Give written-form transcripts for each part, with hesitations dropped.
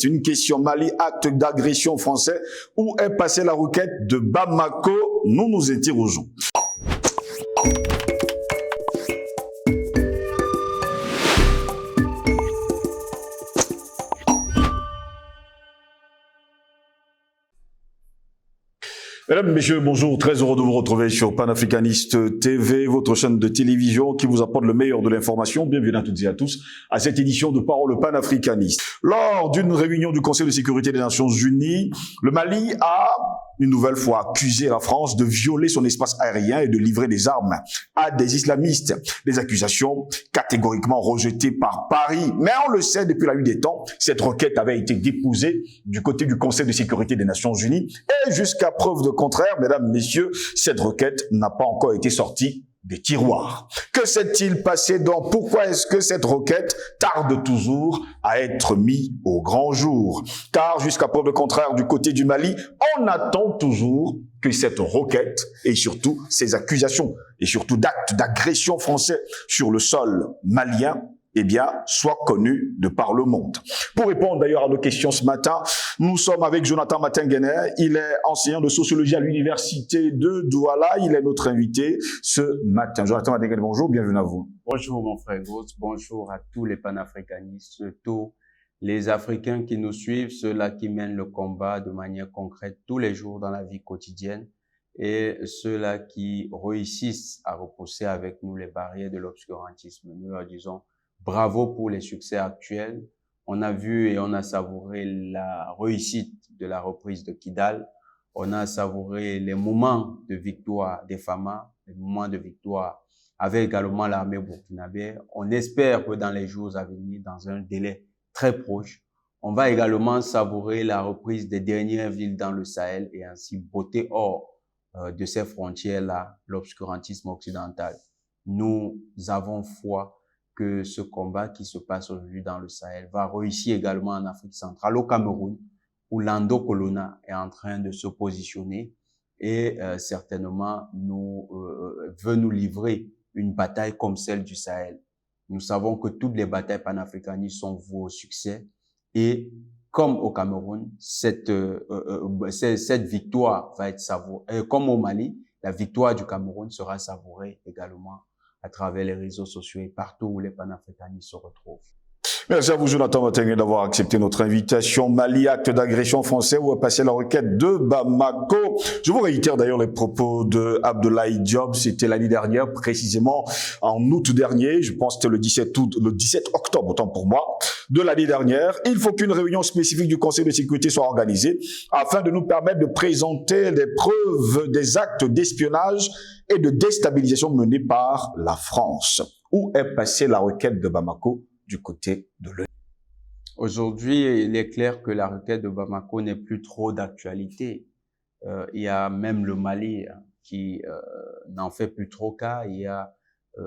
C'est une question. Mali, acte d'agression français. Où est passée la roquette de Bamako? Nous nous interrogeons. Mesdames, Messieurs, bonjour. Très heureux de vous retrouver sur Panafricaniste TV, votre chaîne de télévision qui vous apporte le meilleur de l'information. Bienvenue à toutes et à tous à cette édition de Parole panafricaniste. Lors d'une réunion du Conseil de sécurité des Nations Unies, le Mali a une nouvelle fois accusé la France de violer son espace aérien et de livrer des armes à des islamistes. Des accusations catégoriquement rejetées par Paris. Mais on le sait, depuis la nuit des temps, cette requête avait été déposée du côté du Conseil de sécurité des Nations Unies. Et jusqu'à preuve de contraire, mesdames, messieurs, cette requête n'a pas encore été sortie des tiroirs. Que s'est-il passé donc? Pourquoi est-ce que cette requête tarde toujours à être mise au grand jour? Car jusqu'à preuve de contraire, du côté du Mali, on attend toujours que cette requête et surtout ces accusations et surtout d'actes d'agression français sur le sol malien soient connus de par le monde. Pour répondre d'ailleurs à nos questions ce matin, nous sommes avec Jonathan Matenguene. Il est enseignant de sociologie à l'université de Douala. Il est notre invité ce matin. Jonathan Matenguene, bonjour, bienvenue à vous. Bonjour mon frère Gross, bonjour à tous les panafricanistes, surtout les Africains qui nous suivent, ceux-là qui mènent le combat de manière concrète tous les jours dans la vie quotidienne et ceux-là qui réussissent à repousser avec nous les barrières de l'obscurantisme. Nous leur disons bravo pour les succès actuels. On a vu et on a savouré la réussite de la reprise de Kidal. On a savouré les moments de victoire des FAMA, les moments de victoire avec également l'armée burkinabé. On espère que dans les jours à venir, dans un délai très proche, on va également savourer la reprise des dernières villes dans le Sahel et ainsi botter hors de ces frontières-là l'obscurantisme occidental. Nous avons foi que ce combat qui se passe aujourd'hui dans le Sahel va réussir également en Afrique centrale, au Cameroun, où l'Ando Colonna est en train de se positionner et certainement veut nous livrer une bataille comme celle du Sahel. Nous savons que toutes les batailles panafricanistes sont vouées au succès et comme au Cameroun, cette victoire va être savourée. Comme au Mali, la victoire du Cameroun sera savourée également à travers les réseaux sociaux et partout où les panafricanistes se retrouvent. Merci à vous, Jonathan Matenguene, d'avoir accepté notre invitation. Mali, acte d'agression français, où est passée la requête de Bamako. Je vous réitère d'ailleurs les propos de Abdoulaye Diop. C'était l'année dernière, précisément en août dernier. Je pense que c'était le 17 octobre, autant pour moi, de l'année dernière. Il faut qu'une réunion spécifique du Conseil de sécurité soit organisée afin de nous permettre de présenter les preuves des actes d'espionnage et de déstabilisation menés par la France. Où est passée la requête de Bamako du côté de l'ONU? Aujourd'hui, il est clair que la requête de Bamako n'est plus trop d'actualité. Il y a même le Mali qui n'en fait plus trop cas. Il y a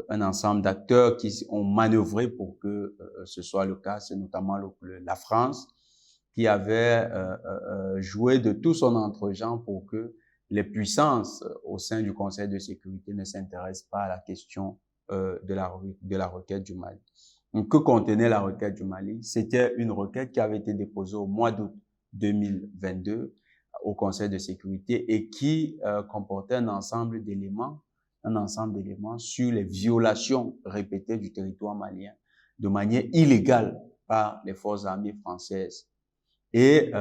un ensemble d'acteurs qui ont manœuvré pour que ce soit le cas. C'est notamment la France qui avait joué de tout son entre-gens pour que les puissances au sein du Conseil de sécurité ne s'intéressent pas à la question de la requête du Mali. Donc, que contenait la requête du Mali? C'était une requête qui avait été déposée au mois d'août 2022 au Conseil de sécurité et qui comportait un ensemble d'éléments sur les violations répétées du territoire malien de manière illégale par les forces armées françaises. Et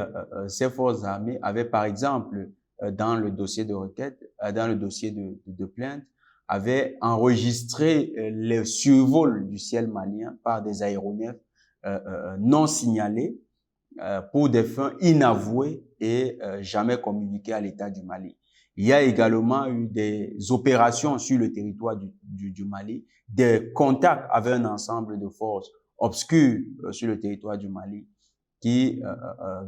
ces forces armées avaient, par exemple, dans le dossier de requête, dans le dossier de plainte, avait enregistré le survol du ciel malien par des aéronefs non signalés pour des fins inavouées et jamais communiquées à l'État du Mali. Il y a également eu des opérations sur le territoire du Mali, des contacts avec un ensemble de forces obscures sur le territoire du Mali qui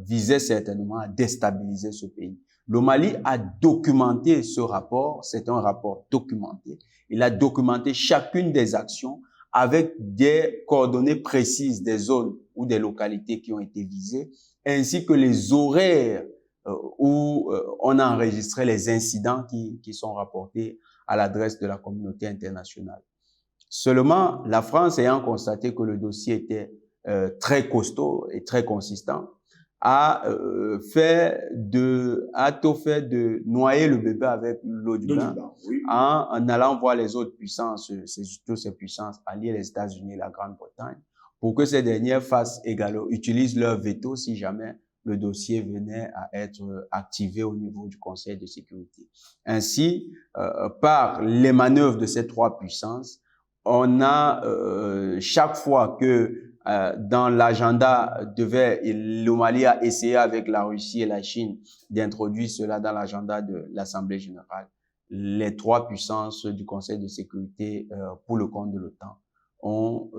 visaient certainement à déstabiliser ce pays. Le Mali a documenté ce rapport, c'est un rapport documenté. Il a documenté chacune des actions avec des coordonnées précises des zones ou des localités qui ont été visées, ainsi que les horaires où on a enregistré les incidents qui sont rapportés à l'adresse de la communauté internationale. Seulement, la France ayant constaté que le dossier était très costaud et très consistant, a tôt fait de noyer le bébé avec l'eau du bain oui. en allant voir les autres puissances, surtout ces puissances alliées, les États-Unis et la Grande-Bretagne, pour que ces dernières utilisent leur veto si jamais le dossier venait à être activé au niveau du Conseil de sécurité. Ainsi, par les manœuvres de ces trois puissances, on a chaque fois que dans l'agenda le Mali a essayé avec la Russie et la Chine d'introduire cela dans l'agenda de l'Assemblée générale, les trois puissances du Conseil de sécurité pour le compte de l'OTAN ont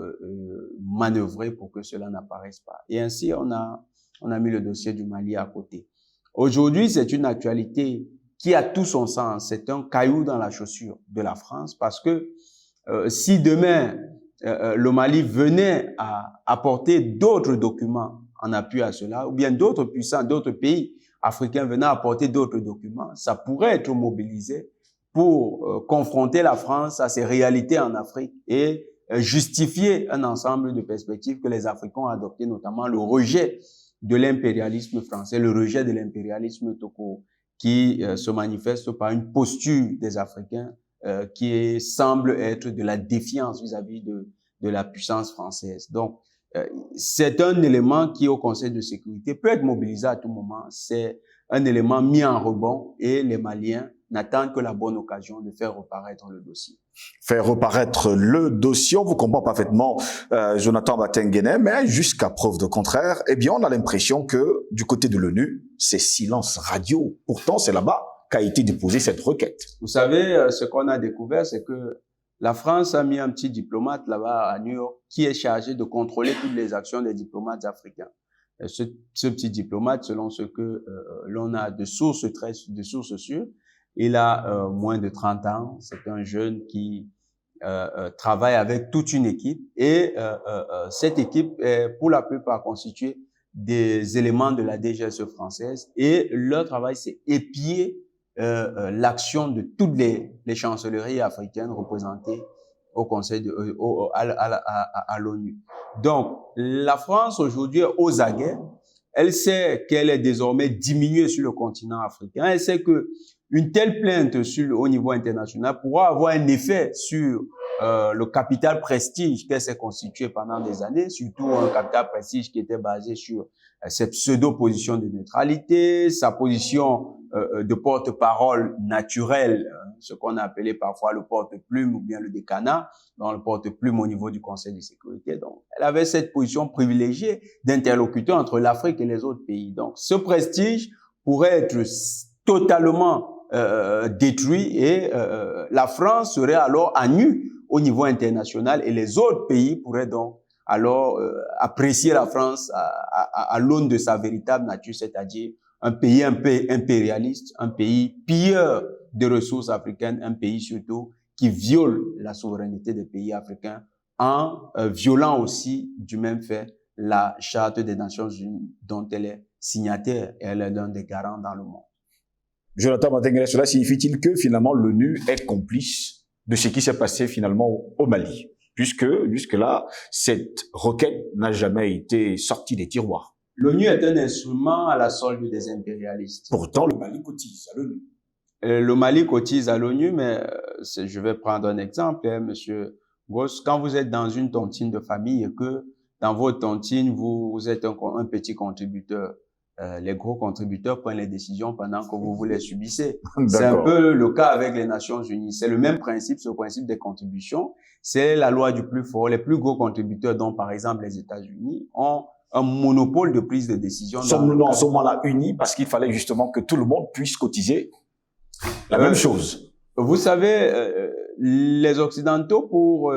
manœuvré pour que cela n'apparaisse pas. Et ainsi, on a mis le dossier du Mali à côté. Aujourd'hui, c'est une actualité qui a tout son sens. C'est un caillou dans la chaussure de la France parce que si demain, le Mali venait à apporter d'autres documents en appui à cela, ou bien d'autres puissants, d'autres pays africains venaient apporter d'autres documents, ça pourrait être mobilisé pour confronter la France à ses réalités en Afrique et justifier un ensemble de perspectives que les Africains ont adoptées, notamment le rejet de l'impérialisme français, le rejet de l'impérialisme toko, qui se manifeste par une posture des Africains qui semble être de la défiance vis-à-vis de la puissance française. Donc, c'est un élément qui, au Conseil de sécurité, peut être mobilisé à tout moment. C'est un élément mis en rebond et les Maliens n'attendent que la bonne occasion de faire reparaître le dossier. Faire reparaître le dossier, on vous comprend parfaitement, Jonathan Batengene, mais jusqu'à preuve de contraire, eh bien, on a l'impression que du côté de l'ONU, c'est silence radio. Pourtant, c'est là-bas qu'a été déposée cette requête. Vous savez, ce qu'on a découvert, c'est que la France a mis un petit diplomate là-bas à New York qui est chargé de contrôler toutes les actions des diplomates africains. Ce petit diplomate, selon ce que l'on a de sources sûres, il a moins de 30 ans. C'est un jeune qui travaille avec toute une équipe et cette équipe est pour la plupart constituée des éléments de la DGSE française et leur travail, c'est épier l'action de toutes les chancelleries africaines représentées au Conseil à l'ONU. Donc, la France aujourd'hui est aux aguets. Elle sait qu'elle est désormais diminuée sur le continent africain. Elle sait que une telle plainte au niveau international pourra avoir un effet sur le capital prestige qu'elle s'est constitué pendant des années, surtout un capital prestige qui était basé sur cette pseudo-position de neutralité, sa position de porte-parole naturelle, ce qu'on a appelé parfois le porte-plume ou bien le décanat, dans le porte-plume au niveau du Conseil de sécurité. Donc, elle avait cette position privilégiée d'interlocuteur entre l'Afrique et les autres pays. Donc, ce prestige pourrait être totalement détruit et la France serait alors à nu au niveau international et les autres pays pourraient donc alors apprécier la France à l'aune de sa véritable nature, c'est-à-dire un pays un peu impérialiste, un pays pilleur de ressources africaines, un pays surtout qui viole la souveraineté des pays africains en violant aussi du même fait la Charte des Nations Unies dont elle est signataire et elle est l'un des garants dans le monde. Jonathan Batengene, cela signifie-t-il que finalement l'ONU est complice de ce qui s'est passé finalement au Mali, puisque jusque-là, cette requête n'a jamais été sortie des tiroirs? L'ONU est un instrument à la solde des impérialistes. Pourtant, le Mali cotise à l'ONU. Le Mali cotise à l'ONU, mais je vais prendre un exemple, hein, monsieur Goss. Quand vous êtes dans une tontine de famille et que dans votre tontine, vous êtes un petit contributeur, les gros contributeurs prennent les décisions pendant que vous les subissez. C'est un peu le cas avec les Nations Unies. C'est le même principe, ce principe des contributions. C'est la loi du plus fort. Les plus gros contributeurs, dont par exemple les États-Unis, ont un monopole de prise de décision. Sommes-nous en ce moment-là unis parce qu'il fallait justement que tout le monde puisse cotiser la même chose? Vous savez, les Occidentaux, pour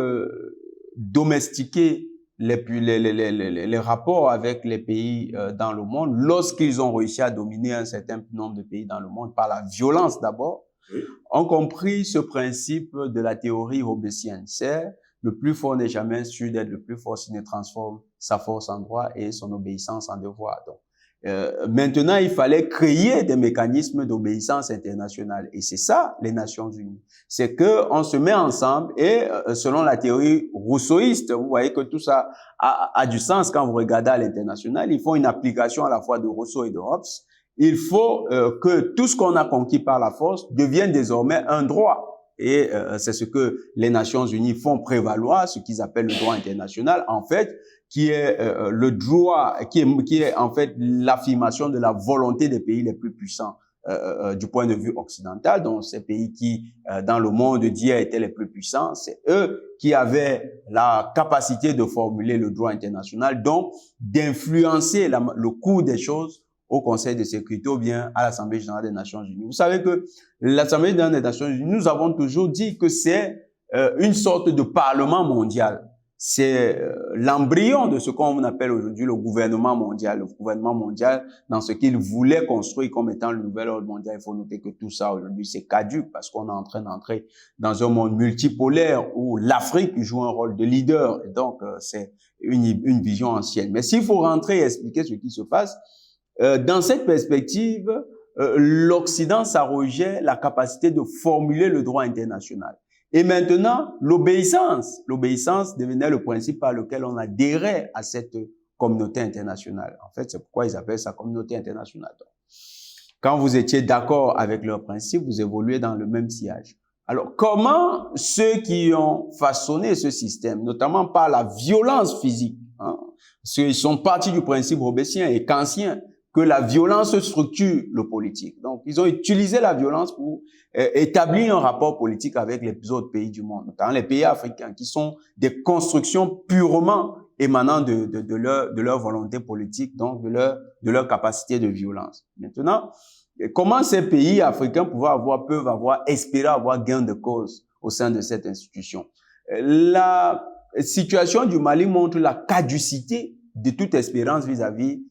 domestiquer les rapports avec les pays dans le monde, lorsqu'ils ont réussi à dominer un certain nombre de pays dans le monde par la violence d'abord, oui, ont compris ce principe de la théorie hobbesienne. C'est le plus fort n'est jamais sûr d'être le plus fort s'il ne transforme sa force en droit et son obéissance en devoir. Donc, Maintenant, il fallait créer des mécanismes d'obéissance internationale. Et c'est ça, les Nations Unies. C'est que on se met ensemble et, selon la théorie rousseauiste, vous voyez que tout ça a du sens quand vous regardez à l'international. Il faut une application à la fois de Rousseau et de Hobbes. Il faut que tout ce qu'on a conquis par la force devienne désormais un droit. Et c'est ce que les Nations Unies font prévaloir, ce qu'ils appellent le droit international, en fait, qui est le droit, qui est en fait l'affirmation de la volonté des pays les plus puissants du point de vue occidental. Donc, ces pays qui, dans le monde d'hier, étaient les plus puissants, c'est eux qui avaient la capacité de formuler le droit international, donc d'influencer le cours des choses au Conseil de sécurité ou bien à l'Assemblée générale des Nations Unies. Vous savez que l'Assemblée générale des Nations Unies, nous avons toujours dit que c'est une sorte de parlement mondial. C'est l'embryon de ce qu'on appelle aujourd'hui le gouvernement mondial. Le gouvernement mondial, dans ce qu'il voulait construire comme étant le nouvel ordre mondial, il faut noter que tout ça aujourd'hui c'est caduc parce qu'on est en train d'entrer dans un monde multipolaire où l'Afrique joue un rôle de leader. Et donc, c'est une vision ancienne. Mais s'il faut rentrer et expliquer ce qui se passe, dans cette perspective, l'Occident s'arrogeait la capacité de formuler le droit international. Et maintenant, l'obéissance devenait le principe par lequel on adhérait à cette communauté internationale. En fait, c'est pourquoi ils appellent ça communauté internationale. Donc, quand vous étiez d'accord avec leurs principes, vous évoluez dans le même sillage. Alors, comment ceux qui ont façonné ce système, notamment par la violence physique, parce qu'ils sont partis du principe robespierrien et kantien, que la violence structure le politique. Donc, ils ont utilisé la violence pour établir un rapport politique avec les autres pays du monde, notamment les pays africains, qui sont des constructions purement émanant de leur volonté politique, donc de leur capacité de violence. Maintenant, comment ces pays africains peuvent espérer avoir gain de cause au sein de cette institution? La situation du Mali montre la caducité de toute espérance vis-à-vis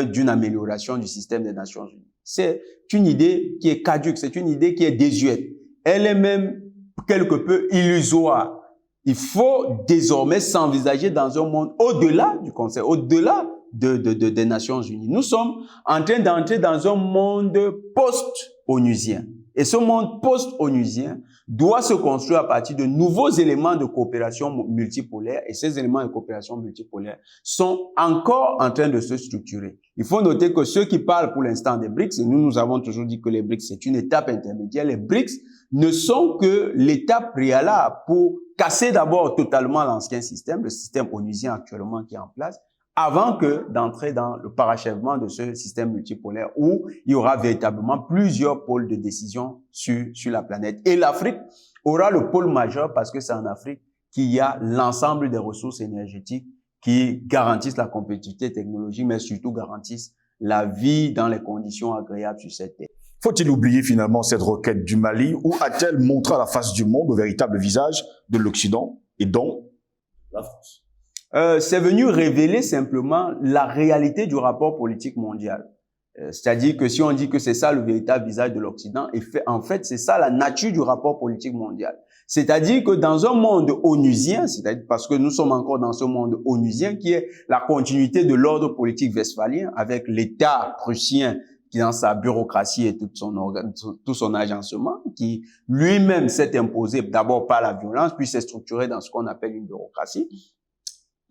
d'une amélioration du système des Nations Unies. C'est une idée qui est caduque, c'est une idée qui est désuète. Elle est même quelque peu illusoire. Il faut désormais s'envisager dans un monde au-delà du Conseil, au-delà des Nations Unies. Nous sommes en train d'entrer dans un monde post-onusien. Et ce monde post-onusien doit se construire à partir de nouveaux éléments de coopération multipolaire. Et ces éléments de coopération multipolaire sont encore en train de se structurer. Il faut noter que ceux qui parlent pour l'instant des BRICS, et nous avons toujours dit que les BRICS, c'est une étape intermédiaire. Les BRICS ne sont que l'étape préalable pour casser d'abord totalement l'ancien système, le système onusien actuellement qui est en place, avant que d'entrer dans le parachèvement de ce système multipolaire où il y aura véritablement plusieurs pôles de décision sur la planète. Et l'Afrique aura le pôle majeur parce que c'est en Afrique qu'il y a l'ensemble des ressources énergétiques qui garantissent la compétitivité technologique, mais surtout garantissent la vie dans les conditions agréables sur cette terre. Faut-il oublier finalement cette requête du Mali ou a-t-elle montré à la face du monde le véritable visage de l'Occident et donc la France? C'est venu révéler simplement la réalité du rapport politique mondial. C'est-à-dire que si on dit que c'est ça le véritable visage de l'Occident, en fait, c'est ça la nature du rapport politique mondial. C'est-à-dire que dans un monde onusien, c'est-à-dire parce que nous sommes encore dans ce monde onusien qui est la continuité de l'ordre politique westphalien avec l'État prussien qui dans sa bureaucratie et tout son agencement, qui lui-même s'est imposé d'abord par la violence, puis s'est structuré dans ce qu'on appelle une bureaucratie.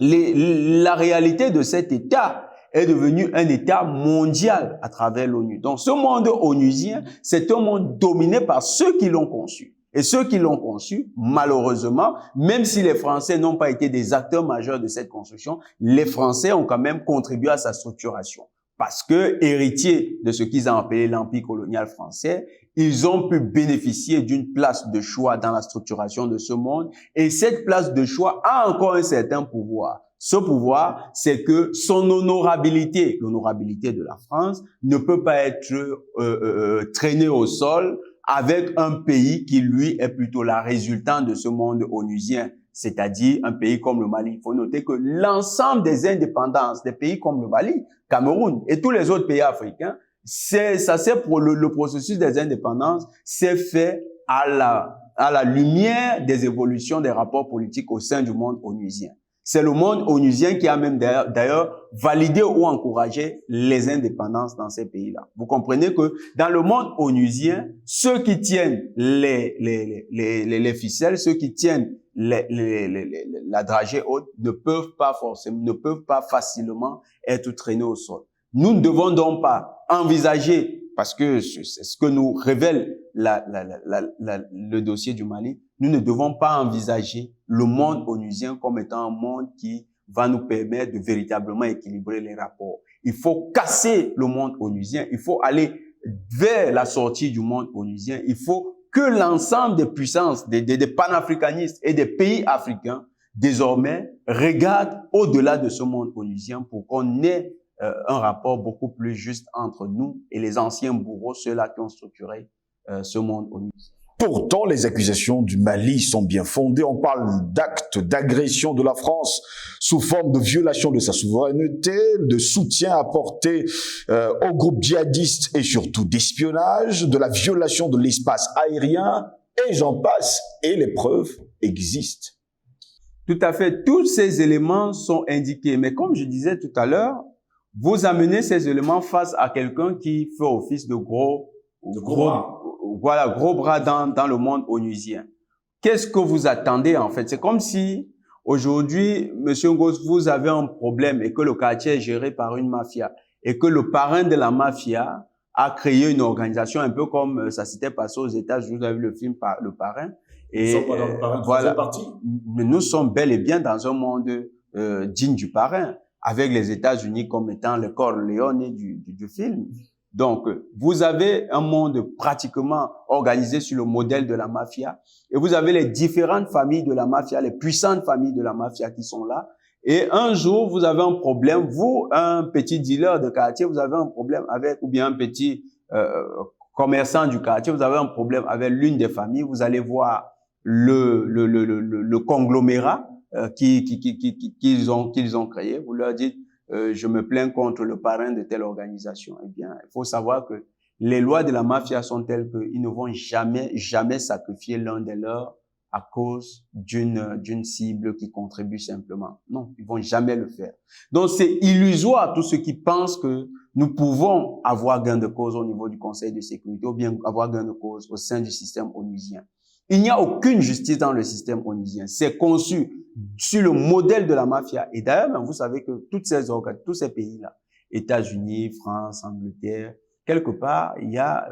La réalité de cet État est devenu un État mondial à travers l'ONU. Donc, ce monde onusien, c'est un monde dominé par ceux qui l'ont conçu. Et ceux qui l'ont conçu, malheureusement, même si les Français n'ont pas été des acteurs majeurs de cette construction, les Français ont quand même contribué à sa structuration. Parce que, héritiers de ce qu'ils ont appelé l'empire colonial français, ils ont pu bénéficier d'une place de choix dans la structuration de ce monde. Et cette place de choix a encore un certain pouvoir. Ce pouvoir, c'est que son honorabilité, l'honorabilité de la France, ne peut pas être traînée au sol avec un pays qui, lui, est plutôt la résultante de ce monde onusien, c'est-à-dire un pays comme le Mali. Il faut noter que l'ensemble des indépendances des pays comme le Mali, Cameroun et tous les autres pays africains, le processus des indépendances s'est fait à la lumière des évolutions des rapports politiques au sein du monde onusien. C'est le monde onusien qui a même d'ailleurs validé ou encouragé les indépendances dans ces pays-là. Vous comprenez que dans le monde onusien, ceux qui tiennent les ficelles, ceux qui tiennent la dragée haute ne peuvent pas facilement être traînés au sol. Nous ne devons donc pas envisager, parce que c'est ce que nous révèle le dossier du Mali, nous ne devons pas envisager le monde onusien comme étant un monde qui va nous permettre de véritablement équilibrer les rapports. Il faut casser le monde onusien, il faut aller vers la sortie du monde onusien, il faut que l'ensemble des puissances, des panafricanistes et des pays africains, désormais, regardent au-delà de ce monde onusien pour qu'on ait un rapport beaucoup plus juste entre nous et les anciens bourreaux, ceux-là qui ont structuré ce monde onusien. Pourtant, les accusations du Mali sont bien fondées. On parle d'actes d'agression de la France sous forme de violation de sa souveraineté, de soutien apporté aux groupes djihadistes et surtout d'espionnage, de la violation de l'espace aérien, et j'en passe, et les preuves existent. Tout à fait, tous ces éléments sont indiqués. Mais comme je disais tout à l'heure, vous amenez ces éléments face à quelqu'un qui fait office de gros bras dans le monde onusien. Qu'est-ce que vous attendez en fait? C'est comme si aujourd'hui, Monsieur Ngos, vous avez un problème et que le quartier est géré par une mafia et que le parrain de la mafia a créé une organisation un peu comme ça s'était passé aux États-Unis. Vous avez vu le film Le Parrain. Et nous sommes pas dans le parrain, voilà, partie. nous sommes bel et bien dans un monde digne du parrain, avec les États-Unis comme étant le Corleone du film. Donc, vous avez un monde pratiquement organisé sur le modèle de la mafia et vous avez les différentes familles de la mafia, les puissantes familles de la mafia qui sont là. Et un jour, vous avez un problème, vous, un petit dealer de quartier, vous avez un problème avec, ou bien un petit commerçant du quartier, vous avez un problème avec l'une des familles, vous allez voir le conglomérat qu'ils ont créé, vous leur dites je me plains contre le parrain de telle organisation. Eh bien, il faut savoir que les lois de la mafia sont telles qu'ils ne vont jamais sacrifier l'un des leurs à cause d'une cible qui contribue simplement. Non, ils vont jamais le faire. Donc, c'est illusoire tous ceux qui pensent que nous pouvons avoir gain de cause au niveau du Conseil de sécurité ou bien avoir gain de cause au sein du système onusien. Il n'y a aucune justice dans le système onusien. C'est conçu sur le modèle de la mafia. Et d'ailleurs, vous savez que tous ces pays-là, États-Unis, France, Angleterre, quelque part, il y a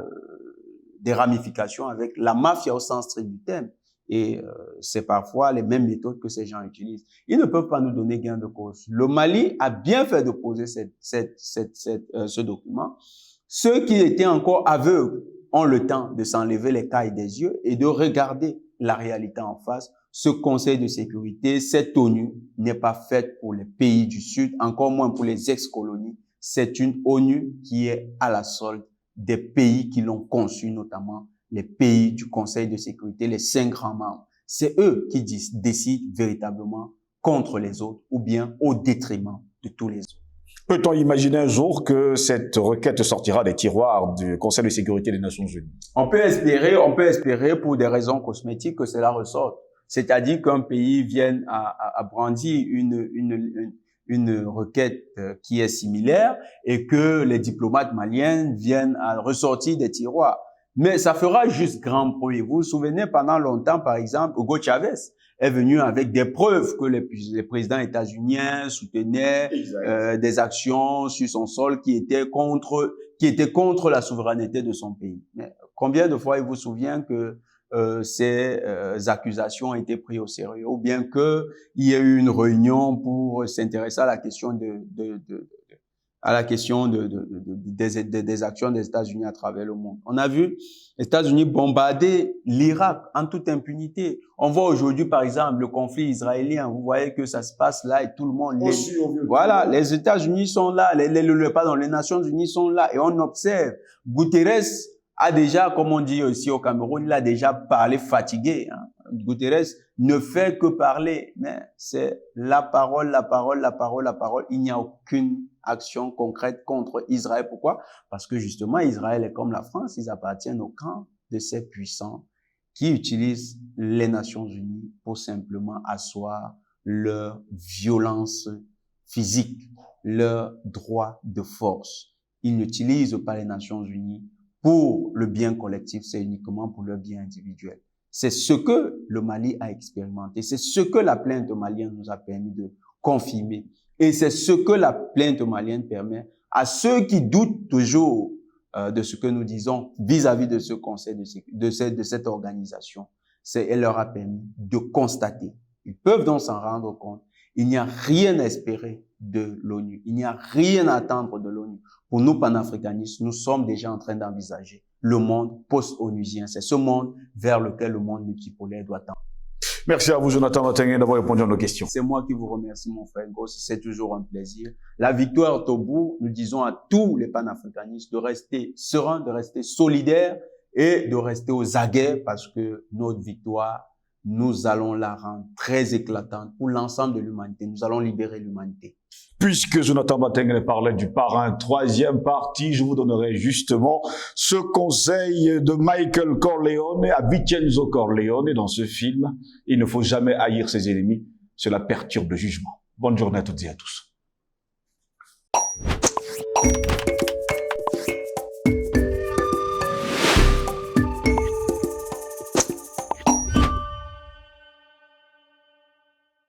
des ramifications avec la mafia au sens strict du terme. Et c'est parfois les mêmes méthodes que ces gens utilisent. Ils ne peuvent pas nous donner gain de cause. Le Mali a bien fait de poser ce document. Ceux qui étaient encore aveugles ont le temps de s'enlever les cailles des yeux et de regarder la réalité en face. Ce Conseil de sécurité, cette ONU n'est pas faite pour les pays du Sud, encore moins pour les ex-colonies. C'est une ONU qui est à la solde des pays qui l'ont conçue, notamment les pays du Conseil de sécurité, les 5 grands membres. C'est eux qui décident véritablement contre les autres ou bien au détriment de tous les autres. Peut-on imaginer un jour que cette requête sortira des tiroirs du Conseil de sécurité des Nations Unies? On peut espérer pour des raisons cosmétiques que cela ressorte. C'est-à-dire qu'un pays vienne à brandir une requête qui est similaire et que les diplomates maliens viennent à ressortir des tiroirs. Mais ça fera juste grand bruit. Vous vous souvenez, pendant longtemps, par exemple, Hugo Chavez est venu avec des preuves que les présidents états-uniens soutenaient des actions sur son sol qui étaient contre la souveraineté de son pays. Mais combien de fois il vous souvient que ces accusations ont été prises au sérieux, ou bien qu'il y ait eu une réunion pour s'intéresser à la question des actions des États-Unis à travers le monde. On a vu les États-Unis bombarder l'Irak en toute impunité. On voit aujourd'hui, par exemple, le conflit israélien. Vous voyez que ça se passe là et tout le monde... Voilà, les États-Unis sont là, les Nations Unies sont là et on observe. Guterres a déjà, comme on dit aussi au Cameroun, il a déjà parlé fatigué. Guterres ne fait que parler, mais c'est la parole. Il n'y a aucune action concrète contre Israël. Pourquoi? Parce que justement, Israël est comme la France, ils appartiennent au camp de ces puissants qui utilisent les Nations Unies pour simplement asseoir leur violence physique, leur droit de force. Ils n'utilisent pas les Nations Unies pour le bien collectif, c'est uniquement pour leur bien individuel. C'est ce que le Mali a expérimenté, c'est ce que la plainte malienne nous a permis de confirmer. Et c'est ce que la plainte malienne permet à ceux qui doutent toujours de ce que nous disons vis-à-vis de ce conseil, de cette organisation. Elle leur a permis de constater. Ils peuvent donc s'en rendre compte. Il n'y a rien à espérer de l'ONU. Il n'y a rien à attendre de l'ONU. Pour nous, panafricanistes, nous sommes déjà en train d'envisager le monde post-onusien. C'est ce monde vers lequel le monde multipolaire doit tendre. Merci à vous, Jonathan Matengue, d'avoir répondu à nos questions. C'est moi qui vous remercie, mon frère Gross. C'est toujours un plaisir. La victoire est au bout. Nous disons à tous les panafricanistes de rester sereins, de rester solidaires et de rester aux aguets parce que notre victoire, nous allons la rendre très éclatante pour l'ensemble de l'humanité. Nous allons libérer l'humanité. Puisque Jonathan Matengue parlait du parrain, troisième partie, je vous donnerai justement ce conseil de Michael Corleone à Vincenzo Corleone dans ce film. Il ne faut jamais haïr ses ennemis, cela perturbe le jugement. Bonne journée à toutes et à tous.